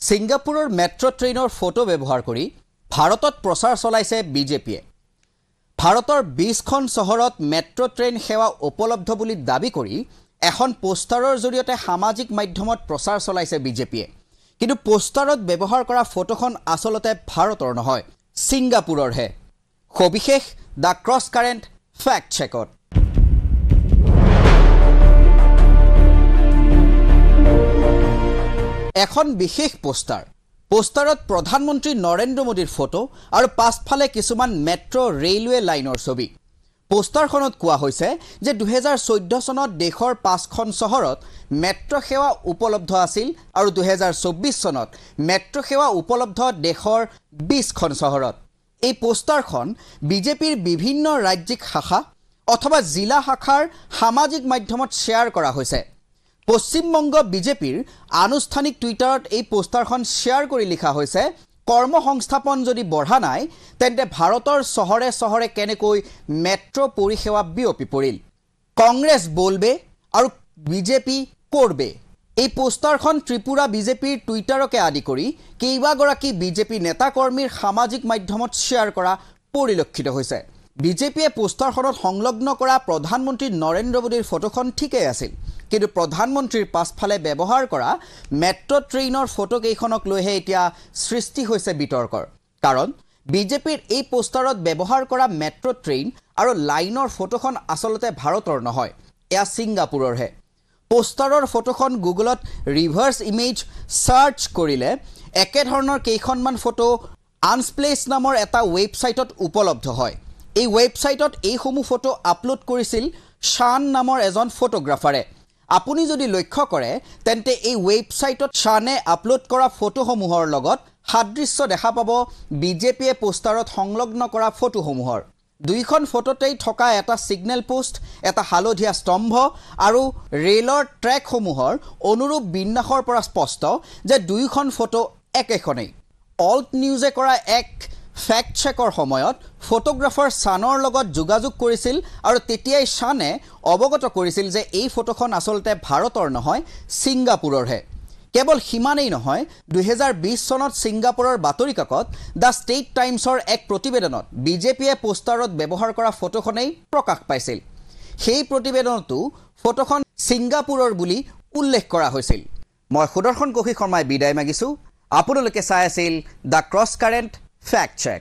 সিংগাপুৰৰ metro' ট্ৰেইনৰ photo ব্যৱহাৰ কৰি ভাৰতত প্ৰচাৰ চলাইছে বিজেপিয়ে। ভাৰতৰ 20খন চহৰত মেট্ৰ' ট্ৰেইন সেৱা উপলব্ধ বুলি দাবী কৰি এখন পোষ্টাৰৰ জৰিয়তে সামাজিক মাধ্যমত প্ৰচাৰ চলাইছে বিজেপিয়ে। কিন্তু পোষ্টাৰত ব্যৱহাৰ কৰা ফটোখন আসলতে ভাৰতৰ নহয়, সিংগাপুৰৰহে। সবিশেষ দ্য ক্ৰছ কাৰেণ্ট ফেক্ট চেকত। এখন বিশেষ পোষ্টাৰত প্ৰধানমন্ত্ৰী নৰেন্দ্ৰ মোদীৰ ফটো আৰু পাছফালে কিছুমান মেট্ৰ' ৰেলৱে লাইনৰ ছবি। পোষ্টাৰখনত কোৱা হৈছে যে 2014 চনত দেশৰ 5খন চহৰত মেট্ৰ' সেৱা উপলব্ধ আছিল আৰু 2024 চনত মেট্ৰ' সেৱা উপলব্ধ দেশৰ 20খন চহৰত। এই পোষ্টাৰখন বিজেপিৰ বিভিন্ন ৰাজ্যিক শাখা অথবা জিলা শাখাৰ সামাজিক মাধ্যমত শ্বেয়াৰ কৰা হৈছে। পশ্চিমবংগ বিজেপিৰ আনুষ্ঠানিক টুইটাৰত এই পোষ্টাৰখন শ্বেয়াৰ কৰি লিখা হৈছে, কৰ্মসংস্থাপন যদি বঢ়া নাই তেন্তে ভাৰতৰ চহৰে চহৰে কেনেকৈ মেট্ৰ' পৰিষেৱা বিয়পি পৰিল। কংগ্ৰেছ বলবে আৰু বিজেপি কৰবে। এই পোষ্টাৰখন ত্ৰিপুৰা বিজেপিৰ টুইটাৰকে আদি কৰি কেইবাগৰাকী বিজেপি নেতাকৰ্মীৰ সামাজিক মাধ্যমত শ্বেয়াৰ কৰা পৰিলক্ষিত হৈছে। বিজেপিয়ে পোষ্টাৰখনত সংলগ্ন কৰা প্ৰধানমন্ত্ৰী নৰেন্দ্ৰ মোদীৰ ফটোখন ঠিকেই আছিল, কিন্তু প্ৰধানমন্ত্ৰীৰ পাছফালে ব্যৱহাৰ কৰা মেট্ৰ' ট্ৰেইনৰ ফটোকেইখনক লৈহে এতিয়া সৃষ্টি হৈছে বিতৰ্কৰ। কাৰণ বিজেপিৰ এই পোষ্টাৰত ব্যৱহাৰ কৰা মেট্ৰ' ট্ৰেইন আৰু লাইনৰ ফটোখন আসলতে ভাৰতৰ নহয়, এয়া ছিংগাপুৰৰহে। পোষ্টাৰৰ ফটোখন গুগলত ৰিভাৰ্ছ ইমেজ ছাৰ্চ কৰিলে একেধৰণৰ কেইখনমান ফটো আনস্প্লেচ নামৰ এটা ৱেবছাইটত উপলব্ধ হয়। এই ৱেবছাইটত এইসমূহ ফটো আপলোড কৰিছিল শ্বান নামৰ এজন ফটোগ্ৰাফাৰে। আপুনি যদি লক্ষ্য কৰে তেন্তে এই ৱেবছাইটত শ্বানে আপলোড কৰা ফটোসমূহৰ লগত সাদৃশ্য দেখা পাব বিজেপিয়ে পোষ্টাৰত সংলগ্ন কৰা ফটোসমূহৰ। দুইখন ফটোতেই থকা এটা ছিগনেল পোষ্ট, এটা হালধীয়া স্তম্ভ আৰু ৰেলৰ ট্ৰেকসমূহৰ অনুৰূপ বিন্যাসৰ পৰা স্পষ্ট যে দুইখন ফটো একেখনেই। অল্ট নিউজে কৰা এক ফেক্ট চেকৰ সময়ত ফটোগ্ৰাফাৰ শ্বানৰ লগত যোগাযোগ কৰিছিল আৰু তেতিয়াই শ্বানে অৱগত কৰিছিল যে এই ফটোখন আসলতে ভাৰতৰ নহয়, ছিংগাপুৰৰহে। কেৱল সিমানেই নহয়, 2020 চনত ছিংগাপুৰৰ বাতৰি কাকত দ্য ষ্টেট টাইমছৰ এক প্ৰতিবেদনত বিজেপিয়ে পোষ্টাৰত ব্যৱহাৰ কৰা ফটোখনেই প্ৰকাশ পাইছিল। সেই প্ৰতিবেদনতো ফটোখন ছিংগাপুৰৰ বুলি উল্লেখ কৰা হৈছিল। মই সুদৰ্শন কৌশিক শৰ্মাই বিদায় মাগিছোঁ। আপোনালোকে চাই আছিল the cross current fact check.